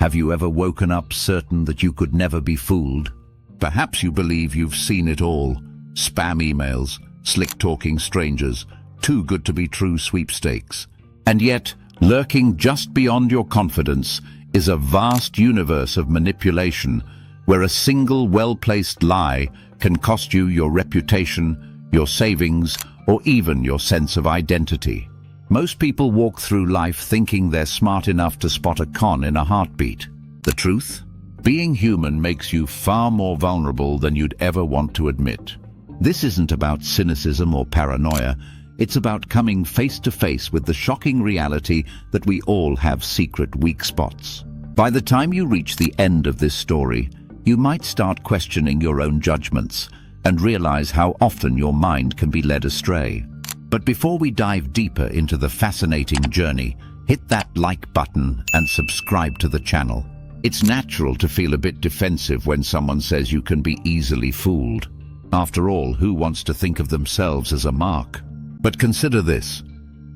Have you ever woken up certain that you could never be fooled? Perhaps you believe you've seen it all. Spam emails, slick-talking strangers, too good to be true sweepstakes. And yet, lurking just beyond your confidence is a vast universe of manipulation where a single well-placed lie can cost you your reputation, your savings, or even your sense of identity. Most people walk through life thinking they're smart enough to spot a con in a heartbeat. The truth? Being human makes you far more vulnerable than you'd ever want to admit. This isn't about cynicism or paranoia. It's about coming face to face with the shocking reality that we all have secret weak spots. By the time you reach the end of this story, you might start questioning your own judgments and realize how often your mind can be led astray. But before we dive deeper into the fascinating journey, hit that like button and subscribe to the channel. It's natural to feel a bit defensive when someone says you can be easily fooled. After all, who wants to think of themselves as a mark? But consider this.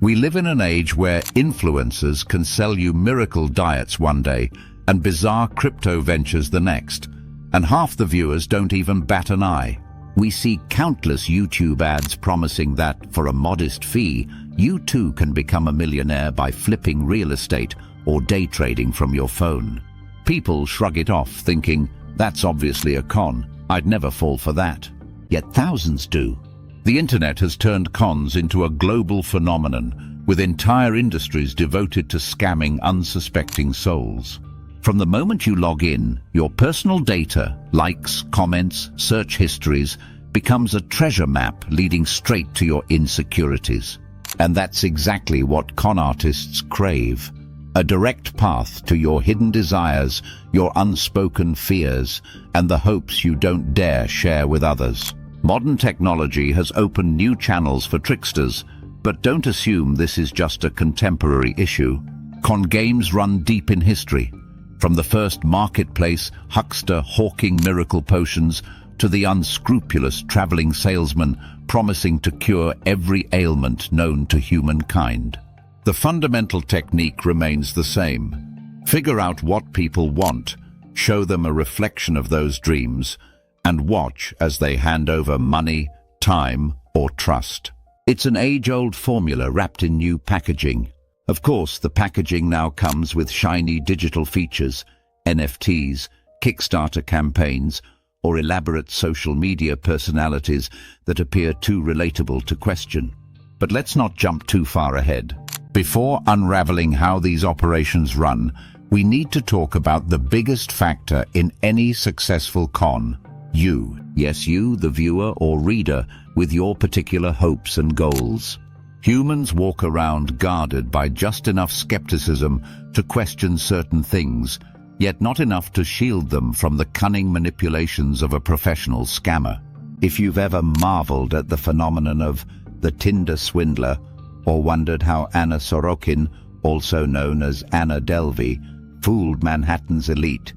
We live in an age where influencers can sell you miracle diets one day and bizarre crypto ventures the next, and half the viewers don't even bat an eye. We see countless YouTube ads promising that, for a modest fee, you too can become a millionaire by flipping real estate or day trading from your phone. People shrug it off, thinking, that's obviously a con, I'd never fall for that. Yet thousands do. The internet has turned cons into a global phenomenon, with entire industries devoted to scamming unsuspecting souls. From the moment you log in, your personal data, likes, comments, search histories, becomes a treasure map leading straight to your insecurities. And that's exactly what con artists crave. A direct path to your hidden desires, your unspoken fears, and the hopes you don't dare share with others. Modern technology has opened new channels for tricksters, but don't assume this is just a contemporary issue. Con games run deep in history. From the first marketplace huckster hawking miracle potions to the unscrupulous traveling salesman promising to cure every ailment known to humankind. The fundamental technique remains the same. Figure out what people want, show them a reflection of those dreams, and watch as they hand over money, time, or trust. It's an age-old formula wrapped in new packaging. Of course, the packaging now comes with shiny digital features, NFTs, Kickstarter campaigns, or elaborate social media personalities that appear too relatable to question. But let's not jump too far ahead. Before unraveling how these operations run, we need to talk about the biggest factor in any successful con. You. Yes, you, the viewer or reader, with your particular hopes and goals. Humans walk around guarded by just enough skepticism to question certain things, yet not enough to shield them from the cunning manipulations of a professional scammer. If you've ever marveled at the phenomenon of the Tinder swindler, or wondered how Anna Sorokin, also known as Anna Delvey, fooled Manhattan's elite,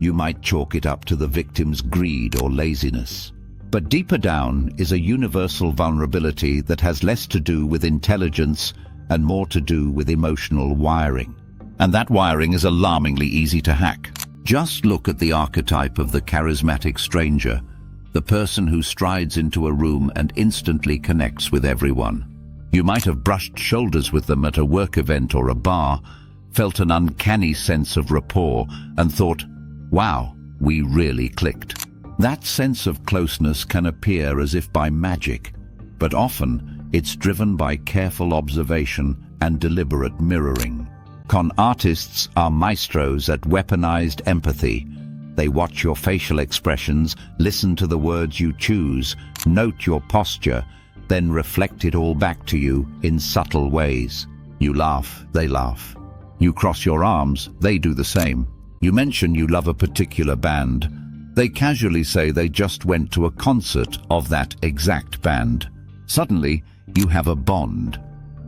you might chalk it up to the victim's greed or laziness. But deeper down is a universal vulnerability that has less to do with intelligence and more to do with emotional wiring. And that wiring is alarmingly easy to hack. Just look at the archetype of the charismatic stranger, the person who strides into a room and instantly connects with everyone. You might have brushed shoulders with them at a work event or a bar, felt an uncanny sense of rapport, and thought, wow, we really clicked. That sense of closeness can appear as if by magic, but often it's driven by careful observation and deliberate mirroring. Con artists are maestros at weaponized empathy. They watch your facial expressions, listen to the words you choose, note your posture, then reflect it all back to you in subtle ways. You laugh, they laugh. You cross your arms, they do the same. You mention you love a particular band. They casually say they just went to a concert of that exact band. Suddenly, you have a bond.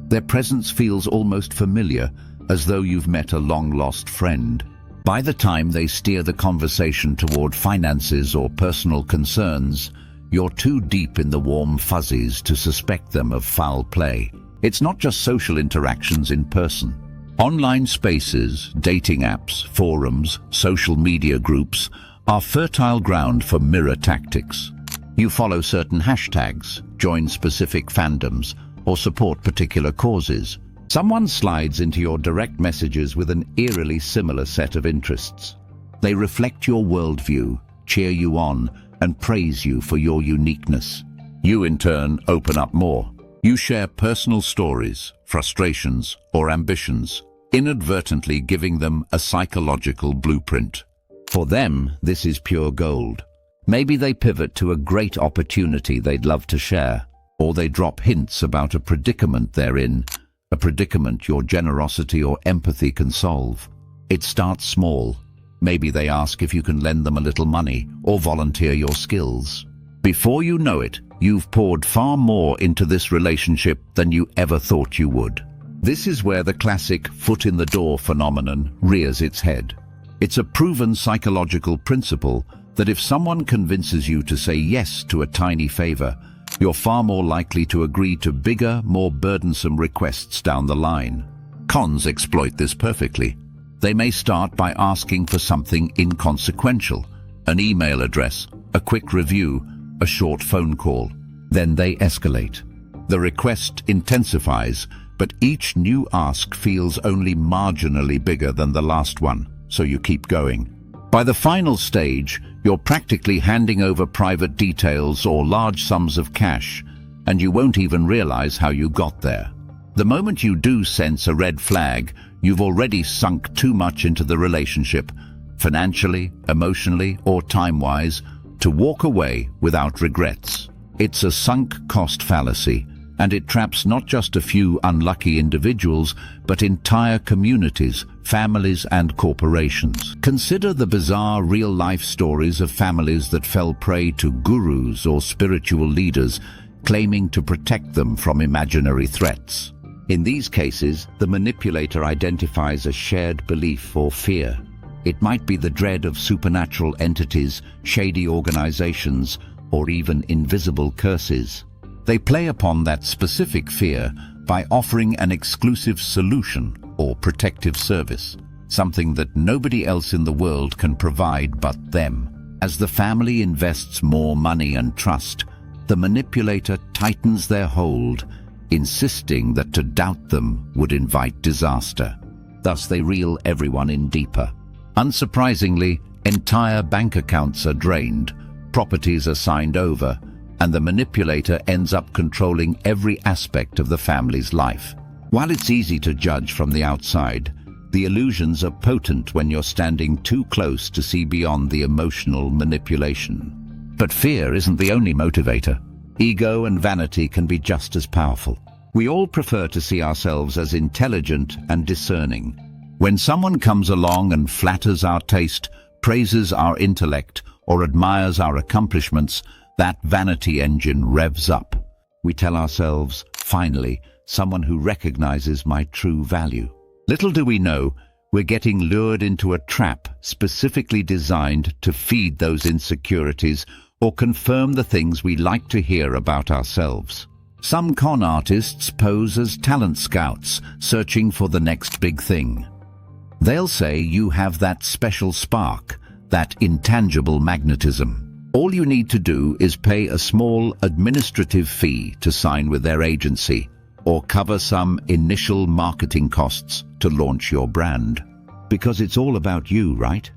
Their presence feels almost familiar, as though you've met a long-lost friend. By the time they steer the conversation toward finances or personal concerns, you're too deep in the warm fuzzies to suspect them of foul play. It's not just social interactions in person. Online spaces, dating apps, forums, social media groups are fertile ground for mirror tactics. You follow certain hashtags, join specific fandoms, or support particular causes. Someone slides into your direct messages with an eerily similar set of interests. They reflect your worldview, cheer you on, and praise you for your uniqueness. You, in turn, open up more. You share personal stories, frustrations, or ambitions, inadvertently giving them a psychological blueprint. For them, this is pure gold. Maybe they pivot to a great opportunity they'd love to share, or they drop hints about a predicament they're in, a predicament your generosity or empathy can solve. It starts small. Maybe they ask if you can lend them a little money or volunteer your skills. Before you know it, you've poured far more into this relationship than you ever thought you would. This is where the classic foot-in-the-door phenomenon rears its head. It's a proven psychological principle that if someone convinces you to say yes to a tiny favor, you're far more likely to agree to bigger, more burdensome requests down the line. Cons exploit this perfectly. They may start by asking for something inconsequential, an email address, a quick review, a short phone call. Then they escalate. The request intensifies, but each new ask feels only marginally bigger than the last one, so you keep going. By the final stage, you're practically handing over private details or large sums of cash, and you won't even realize how you got there. The moment you do sense a red flag, you've already sunk too much into the relationship, financially, emotionally, or time-wise, to walk away without regrets. It's a sunk cost fallacy, and it traps not just a few unlucky individuals, but entire communities, families, and corporations. Consider the bizarre real-life stories of families that fell prey to gurus or spiritual leaders claiming to protect them from imaginary threats. In these cases, the manipulator identifies a shared belief or fear. It might be the dread of supernatural entities, shady organizations, or even invisible curses. They play upon that specific fear by offering an exclusive solution or protective service, something that nobody else in the world can provide but them. As the family invests more money and trust, the manipulator tightens their hold, insisting that to doubt them would invite disaster. Thus they reel everyone in deeper. Unsurprisingly, entire bank accounts are drained, properties are signed over, and the manipulator ends up controlling every aspect of the family's life. While it's easy to judge from the outside, the illusions are potent when you're standing too close to see beyond the emotional manipulation. But fear isn't the only motivator. Ego and vanity can be just as powerful. We all prefer to see ourselves as intelligent and discerning. When someone comes along and flatters our taste, praises our intellect, or admires our accomplishments, that vanity engine revs up. We tell ourselves, finally, someone who recognizes my true value. Little do we know, we're getting lured into a trap specifically designed to feed those insecurities or confirm the things we like to hear about ourselves. Some con artists pose as talent scouts, searching for the next big thing. They'll say you have that special spark, that intangible magnetism. All you need to do is pay a small administrative fee to sign with their agency, or cover some initial marketing costs to launch your brand. Because it's all about you, right?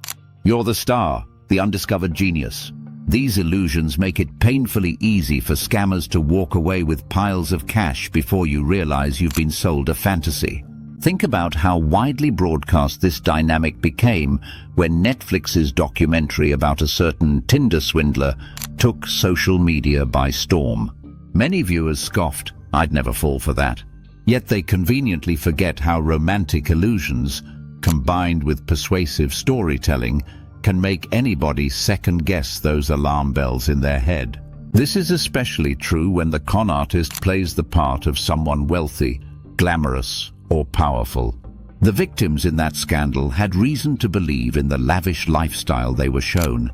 You're the star, the undiscovered genius. These illusions make it painfully easy for scammers to walk away with piles of cash before you realize you've been sold a fantasy. Think about how widely broadcast this dynamic became when Netflix's documentary about a certain Tinder swindler took social media by storm. Many viewers scoffed, "I'd never fall for that." Yet they conveniently forget how romantic illusions, combined with persuasive storytelling, can make anybody second-guess those alarm bells in their head. This is especially true when the con artist plays the part of someone wealthy, glamorous, or powerful. The victims in that scandal had reason to believe in the lavish lifestyle they were shown: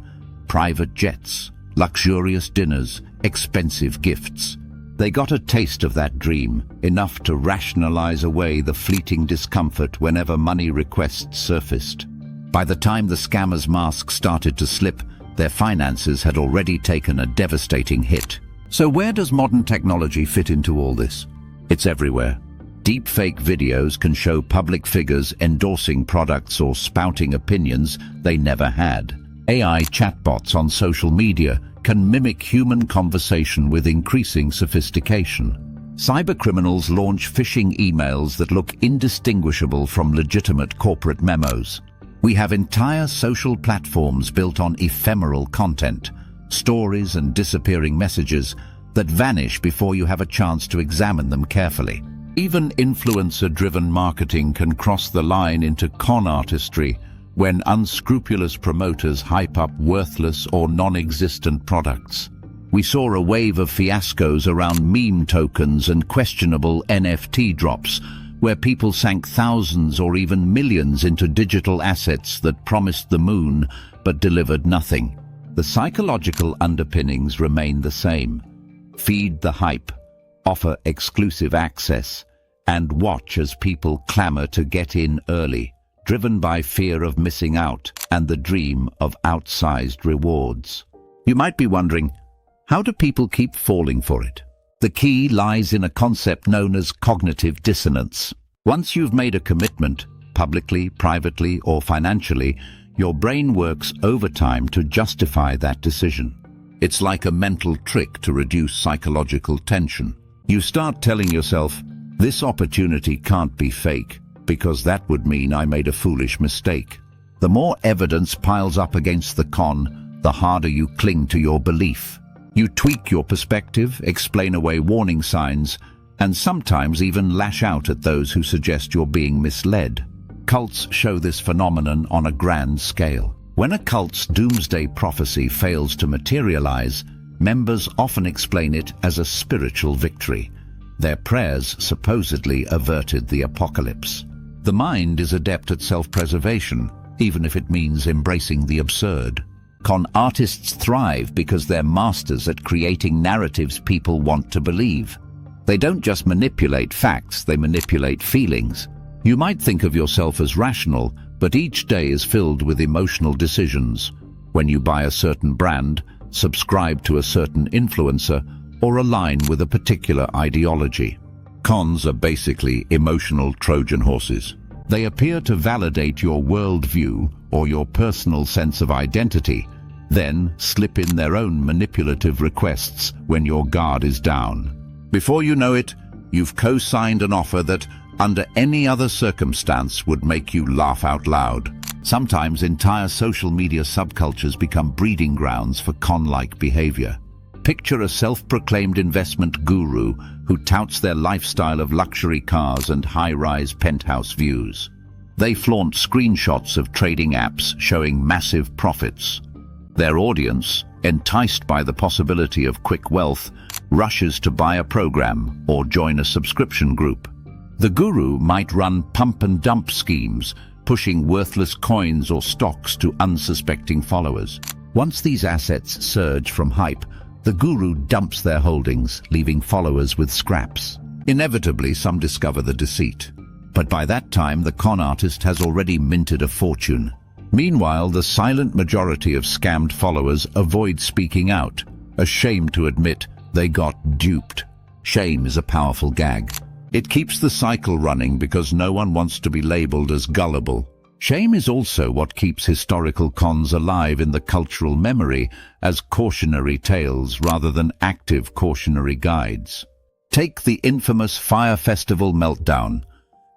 private jets, luxurious dinners, expensive gifts. They got a taste of that dream, enough to rationalize away the fleeting discomfort whenever money requests surfaced. By the time the scammers' mask started to slip, their finances had already taken a devastating hit. So where does modern technology fit into all this? It's everywhere. Deepfake videos can show public figures endorsing products or spouting opinions they never had. AI chatbots on social media can mimic human conversation with increasing sophistication. Cybercriminals launch phishing emails that look indistinguishable from legitimate corporate memos. We have entire social platforms built on ephemeral content, stories and disappearing messages that vanish before you have a chance to examine them carefully. Even influencer-driven marketing can cross the line into con artistry when unscrupulous promoters hype up worthless or non-existent products. We saw a wave of fiascos around meme tokens and questionable NFT drops, where people sank thousands or even millions into digital assets that promised the moon but delivered nothing. The psychological underpinnings remain the same. Feed the hype, offer exclusive access, and watch as people clamor to get in early, driven by fear of missing out and the dream of outsized rewards. You might be wondering, how do people keep falling for it? The key lies in a concept known as cognitive dissonance. Once you've made a commitment, publicly, privately, or financially, your brain works overtime to justify that decision. It's like a mental trick to reduce psychological tension. You start telling yourself, this opportunity can't be fake, because that would mean I made a foolish mistake. The more evidence piles up against the con, the harder you cling to your belief. You tweak your perspective, explain away warning signs, and sometimes even lash out at those who suggest you're being misled. Cults show this phenomenon on a grand scale. When a cult's doomsday prophecy fails to materialize, members often explain it as a spiritual victory. Their prayers supposedly averted the apocalypse. The mind is adept at self-preservation, even if it means embracing the absurd. Con artists thrive because they're masters at creating narratives people want to believe. They don't just manipulate facts, they manipulate feelings. You might think of yourself as rational, but each day is filled with emotional decisions. When you buy a certain brand, subscribe to a certain influencer, or align with a particular ideology. Cons are basically emotional Trojan horses. They appear to validate your worldview or your personal sense of identity, then slip in their own manipulative requests when your guard is down. Before you know it, you've co-signed an offer that, under any other circumstance, would make you laugh out loud. Sometimes entire social media subcultures become breeding grounds for con-like behavior. Picture a self-proclaimed investment guru who touts their lifestyle of luxury cars and high-rise penthouse views. They flaunt screenshots of trading apps showing massive profits. Their audience, enticed by the possibility of quick wealth, rushes to buy a program or join a subscription group. The guru might run pump-and-dump schemes, pushing worthless coins or stocks to unsuspecting followers. Once these assets surge from hype, the guru dumps their holdings, leaving followers with scraps. Inevitably, some discover the deceit. But by that time, the con artist has already minted a fortune. Meanwhile, the silent majority of scammed followers avoid speaking out, ashamed to admit they got duped. Shame is a powerful gag. It keeps the cycle running because no one wants to be labeled as gullible. Shame is also what keeps historical cons alive in the cultural memory as cautionary tales rather than active cautionary guides. Take the infamous Fire Festival meltdown,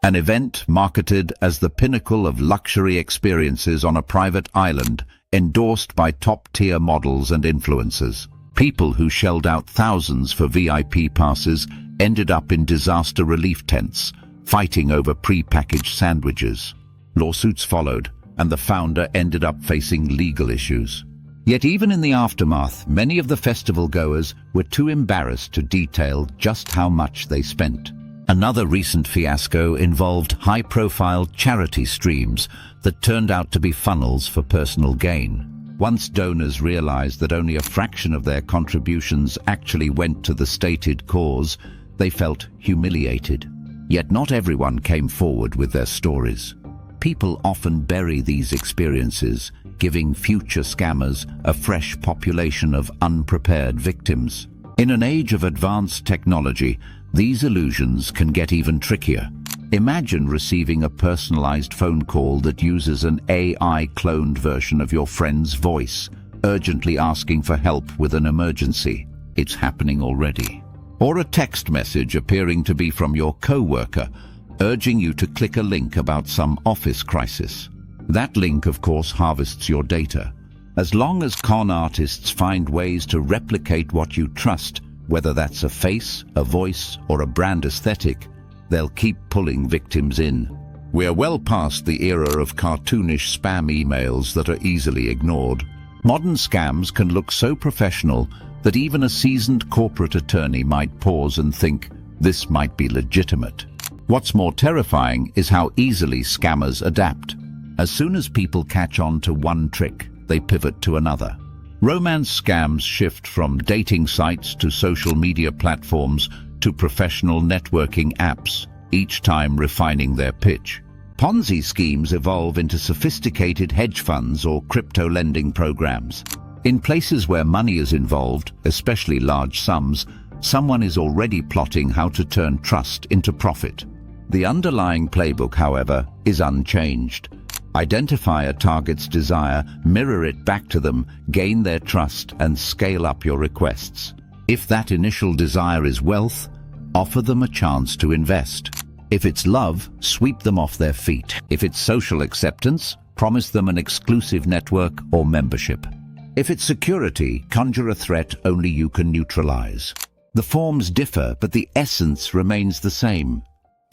an event marketed as the pinnacle of luxury experiences on a private island, endorsed by top-tier models and influencers. People who shelled out thousands for VIP passes ended up in disaster relief tents, fighting over pre-packaged sandwiches. Lawsuits followed, and the founder ended up facing legal issues. Yet even in the aftermath, many of the festival goers were too embarrassed to detail just how much they spent. Another recent fiasco involved high-profile charity streams that turned out to be funnels for personal gain. Once donors realized that only a fraction of their contributions actually went to the stated cause, they felt humiliated. Yet not everyone came forward with their stories. People often bury these experiences, giving future scammers a fresh population of unprepared victims. In an age of advanced technology, these illusions can get even trickier. Imagine receiving a personalized phone call that uses an AI-cloned version of your friend's voice, urgently asking for help with an emergency. It's happening already. Or a text message appearing to be from your co-worker, urging you to click a link about some office crisis. That link, of course, harvests your data. As long as con artists find ways to replicate what you trust, whether that's a face, a voice, or a brand aesthetic, they'll keep pulling victims in. We're well past the era of cartoonish spam emails that are easily ignored. Modern scams can look so professional that even a seasoned corporate attorney might pause and think, this might be legitimate. What's more terrifying is how easily scammers adapt. As soon as people catch on to one trick, they pivot to another. Romance scams shift from dating sites to social media platforms to professional networking apps, each time refining their pitch. Ponzi schemes evolve into sophisticated hedge funds or crypto lending programs. In places where money is involved, especially large sums, someone is already plotting how to turn trust into profit. The underlying playbook, however, is unchanged. Identify a target's desire, mirror it back to them, gain their trust, and scale up your requests. If that initial desire is wealth, offer them a chance to invest. If it's love, sweep them off their feet. If it's social acceptance, promise them an exclusive network or membership. If it's security, conjure a threat only you can neutralize. The forms differ, but the essence remains the same.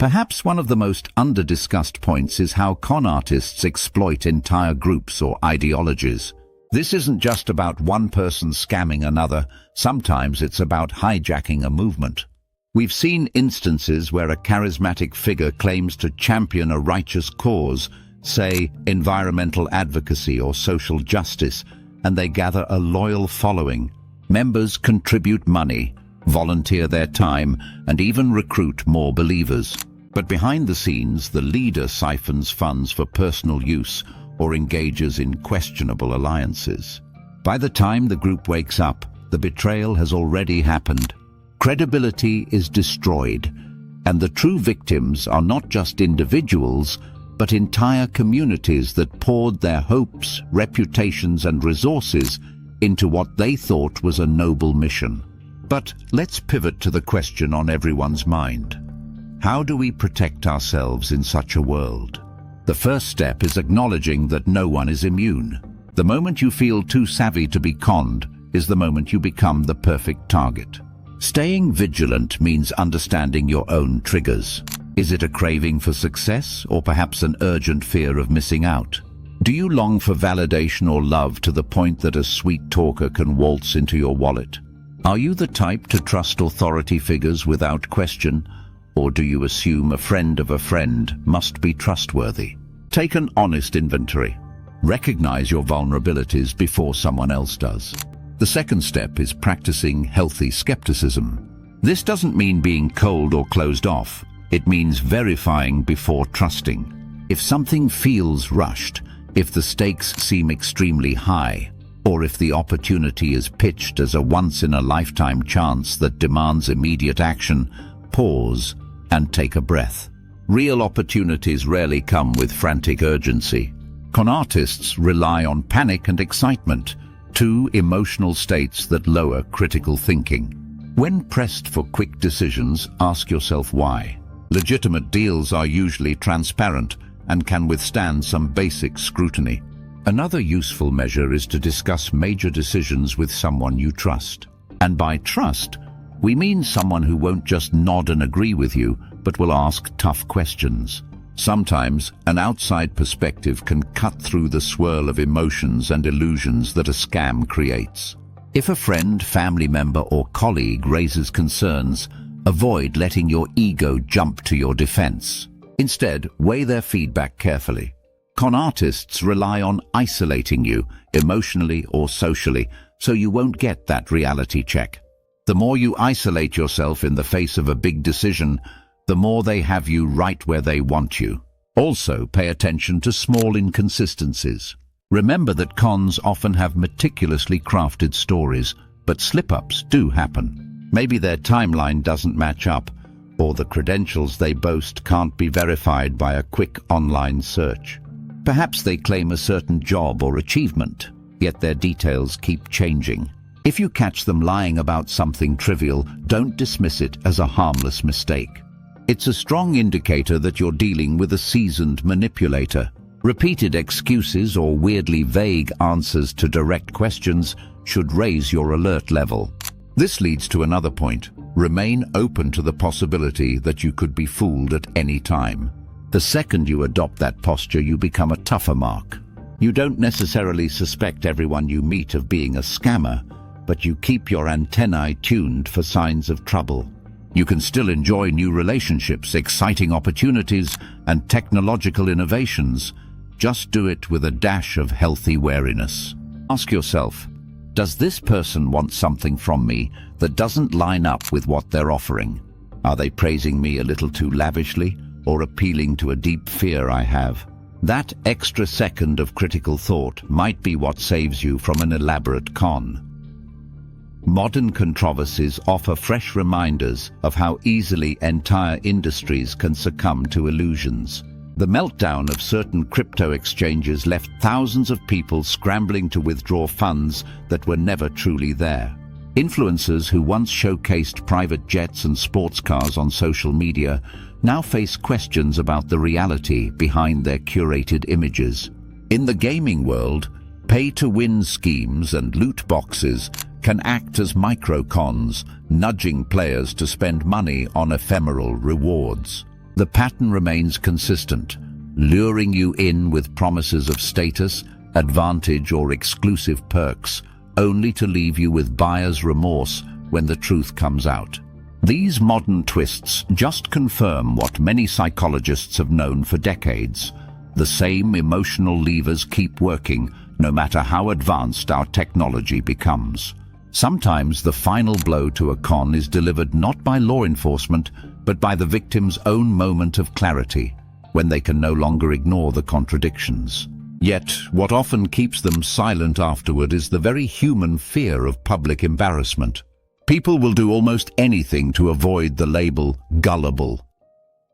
Perhaps one of the most under-discussed points is how con artists exploit entire groups or ideologies. This isn't just about one person scamming another. Sometimes it's about hijacking a movement. We've seen instances where a charismatic figure claims to champion a righteous cause, say environmental advocacy or social justice, and they gather a loyal following. Members contribute money, volunteer their time, and even recruit more believers. But behind the scenes, the leader siphons funds for personal use or engages in questionable alliances. By the time the group wakes up, the betrayal has already happened. Credibility is destroyed, and the true victims are not just individuals, but entire communities that poured their hopes, reputations, and resources into what they thought was a noble mission. But let's pivot to the question on everyone's mind. How do we protect ourselves in such a world? The first step is acknowledging that no one is immune. The moment you feel too savvy to be conned is the moment you become the perfect target. Staying vigilant means understanding your own triggers. Is it a craving for success, or perhaps an urgent fear of missing out? Do you long for validation or love to the point that a sweet talker can waltz into your wallet? Are you the type to trust authority figures without question? Or do you assume a friend of a friend must be trustworthy? Take an honest inventory. Recognize your vulnerabilities before someone else does. The second step is practicing healthy skepticism. This doesn't mean being cold or closed off. It means verifying before trusting. If something feels rushed, if the stakes seem extremely high, or if the opportunity is pitched as a once-in-a-lifetime chance that demands immediate action, pause and take a breath. Real opportunities rarely come with frantic urgency. Con artists rely on panic and excitement, two emotional states that lower critical thinking. When pressed for quick decisions, ask yourself why. Legitimate deals are usually transparent and can withstand some basic scrutiny. Another useful measure is to discuss major decisions with someone you trust. And by trust, we mean someone who won't just nod and agree with you, but will ask tough questions. Sometimes, an outside perspective can cut through the swirl of emotions and illusions that a scam creates. If a friend, family member, or colleague raises concerns, avoid letting your ego jump to your defense. Instead, weigh their feedback carefully. Con artists rely on isolating you, emotionally or socially, so you won't get that reality check. The more you isolate yourself in the face of a big decision, the more they have you right where they want you. Also, pay attention to small inconsistencies. Remember that cons often have meticulously crafted stories, but slip-ups do happen. Maybe their timeline doesn't match up, or the credentials they boast can't be verified by a quick online search. Perhaps they claim a certain job or achievement, yet their details keep changing. If you catch them lying about something trivial, don't dismiss it as a harmless mistake. It's a strong indicator that you're dealing with a seasoned manipulator. Repeated excuses or weirdly vague answers to direct questions should raise your alert level. This leads to another point. Remain open to the possibility that you could be fooled at any time. The second you adopt that posture, you become a tougher mark. You don't necessarily suspect everyone you meet of being a scammer, but you keep your antennae tuned for signs of trouble. You can still enjoy new relationships, exciting opportunities, and technological innovations. Just do it with a dash of healthy wariness. Ask yourself, does this person want something from me that doesn't line up with what they're offering? Are they praising me a little too lavishly, or appealing to a deep fear I have? That extra second of critical thought might be what saves you from an elaborate con. Modern controversies offer fresh reminders of how easily entire industries can succumb to illusions. The meltdown of certain crypto exchanges left thousands of people scrambling to withdraw funds that were never truly there. Influencers who once showcased private jets and sports cars on social media now face questions about the reality behind their curated images. In the gaming world, pay-to-win schemes and loot boxes can act as micro-cons, nudging players to spend money on ephemeral rewards. The pattern remains consistent, luring you in with promises of status, advantage, or exclusive perks, only to leave you with buyer's remorse when the truth comes out. These modern twists just confirm what many psychologists have known for decades. The same emotional levers keep working, no matter how advanced our technology becomes. Sometimes the final blow to a con is delivered not by law enforcement, but by the victim's own moment of clarity, when they can no longer ignore the contradictions. Yet, what often keeps them silent afterward is the very human fear of public embarrassment. People will do almost anything to avoid the label gullible.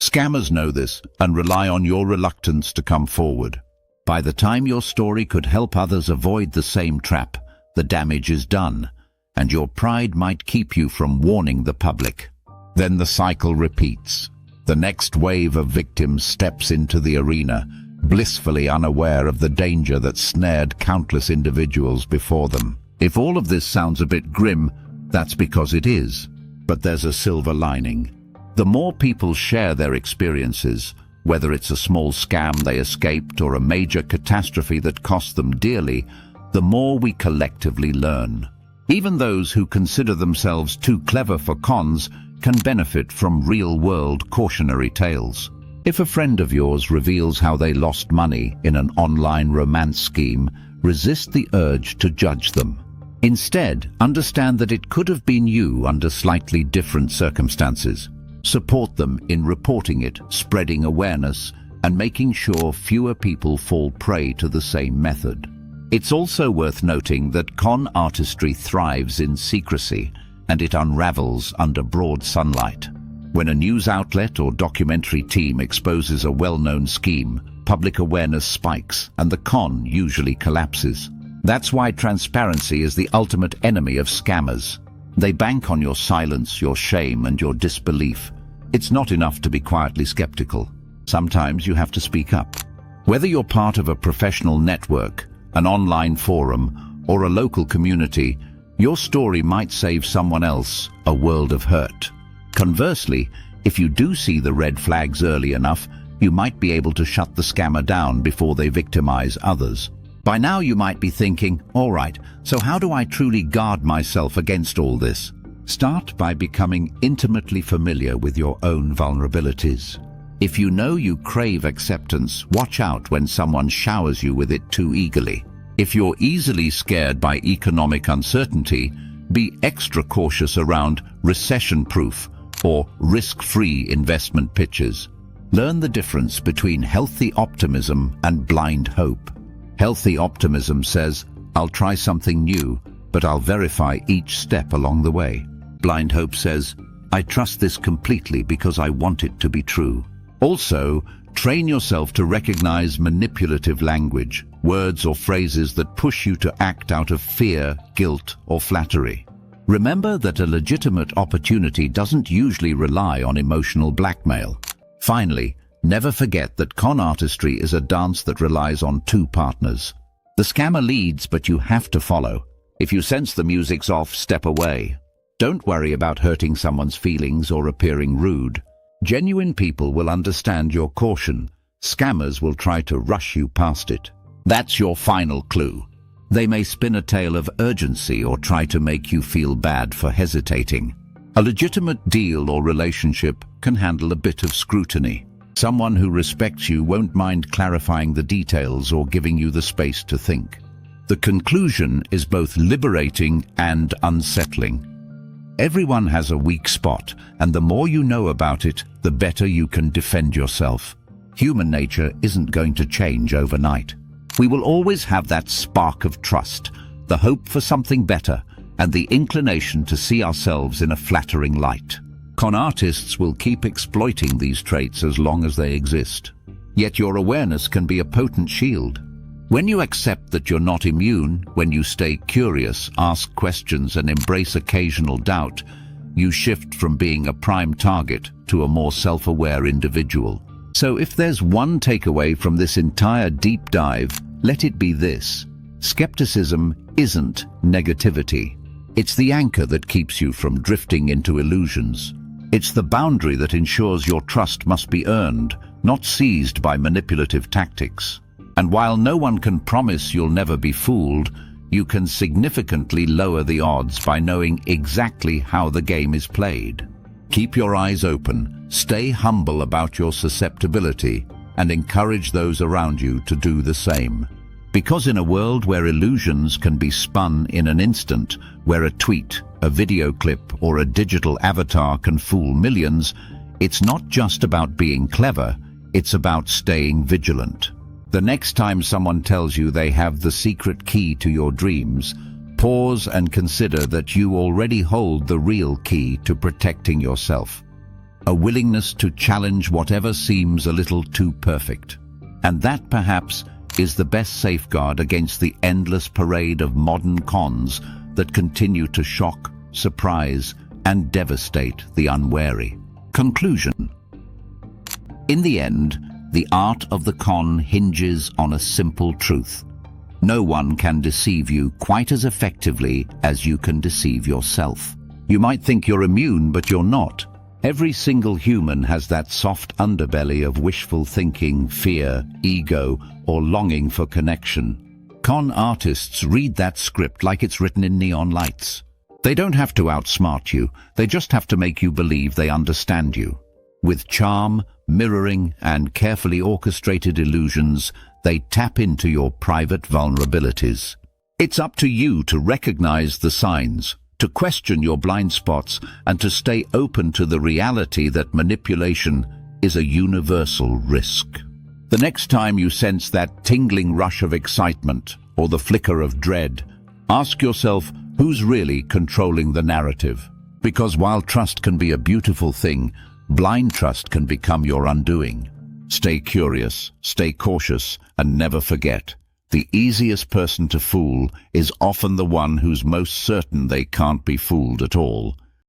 Scammers know this and rely on your reluctance to come forward. By the time your story could help others avoid the same trap, the damage is done, and your pride might keep you from warning the public. Then the cycle repeats. The next wave of victims steps into the arena, blissfully unaware of the danger that snared countless individuals before them. If all of this sounds a bit grim, that's because it is. But there's a silver lining. The more people share their experiences, whether it's a small scam they escaped or a major catastrophe that cost them dearly, the more we collectively learn. Even those who consider themselves too clever for cons can benefit from real-world cautionary tales. If a friend of yours reveals how they lost money in an online romance scheme, resist the urge to judge them. Instead, understand that it could have been you under slightly different circumstances. Support them in reporting it, spreading awareness, and making sure fewer people fall prey to the same method. It's also worth noting that con artistry thrives in secrecy, and it unravels under broad sunlight. When a news outlet or documentary team exposes a well-known scheme, public awareness spikes, and the con usually collapses. That's why transparency is the ultimate enemy of scammers. They bank on your silence, your shame, and your disbelief. It's not enough to be quietly skeptical. Sometimes you have to speak up. Whether you're part of a professional network, an online forum, or a local community, your story might save someone else a world of hurt. Conversely, if you do see the red flags early enough, you might be able to shut the scammer down before they victimize others. By now you might be thinking, all right, so how do I truly guard myself against all this? Start by becoming intimately familiar with your own vulnerabilities. If you know you crave acceptance, watch out when someone showers you with it too eagerly. If you're easily scared by economic uncertainty, be extra cautious around recession-proof or risk-free investment pitches. Learn the difference between healthy optimism and blind hope. Healthy optimism says, "I'll try something new, but I'll verify each step along the way." Blind hope says, "I trust this completely because I want it to be true." Also, train yourself to recognize manipulative language, words or phrases that push you to act out of fear, guilt, or flattery. Remember that a legitimate opportunity doesn't usually rely on emotional blackmail. Finally, never forget that con artistry is a dance that relies on two partners. The scammer leads, but you have to follow. If you sense the music's off, step away. Don't worry about hurting someone's feelings or appearing rude. Genuine people will understand your caution. Scammers will try to rush you past it. That's your final clue. They may spin a tale of urgency or try to make you feel bad for hesitating. A legitimate deal or relationship can handle a bit of scrutiny. Someone who respects you won't mind clarifying the details or giving you the space to think. The conclusion is both liberating and unsettling. Everyone has a weak spot, and the more you know about it, the better you can defend yourself. Human nature isn't going to change overnight. We will always have that spark of trust, the hope for something better, and the inclination to see ourselves in a flattering light. Con artists will keep exploiting these traits as long as they exist. Yet your awareness can be a potent shield. When you accept that you're not immune, when you stay curious, ask questions, and embrace occasional doubt, you shift from being a prime target to a more self-aware individual. So if there's one takeaway from this entire deep dive, let it be this: skepticism isn't negativity. It's the anchor that keeps you from drifting into illusions. It's the boundary that ensures your trust must be earned, not seized by manipulative tactics. And while no one can promise you'll never be fooled, you can significantly lower the odds by knowing exactly how the game is played. Keep your eyes open, stay humble about your susceptibility, and encourage those around you to do the same. Because in a world where illusions can be spun in an instant, where a tweet, a video clip, or a digital avatar can fool millions, it's not just about being clever, it's about staying vigilant. The next time someone tells you they have the secret key to your dreams, pause and consider that you already hold the real key to protecting yourself. A willingness to challenge whatever seems a little too perfect. And that, perhaps, is the best safeguard against the endless parade of modern cons that continue to shock, surprise, and devastate the unwary. Conclusion. In the end, the art of the con hinges on a simple truth. No one can deceive you quite as effectively as you can deceive yourself. You might think you're immune, but you're not. Every single human has that soft underbelly of wishful thinking, fear, ego, or longing for connection. Con artists read that script like it's written in neon lights. They don't have to outsmart you, they just have to make you believe they understand you. With charm, mirroring, and carefully orchestrated illusions, they tap into your private vulnerabilities. It's up to you to recognize the signs, to question your blind spots, and to stay open to the reality that manipulation is a universal risk. The next time you sense that tingling rush of excitement or the flicker of dread, ask yourself, who's really controlling the narrative? Because while trust can be a beautiful thing, blind trust can become your undoing. Stay curious, stay cautious, and never forget, the easiest person to fool is often the one who's most certain they can't be fooled at all.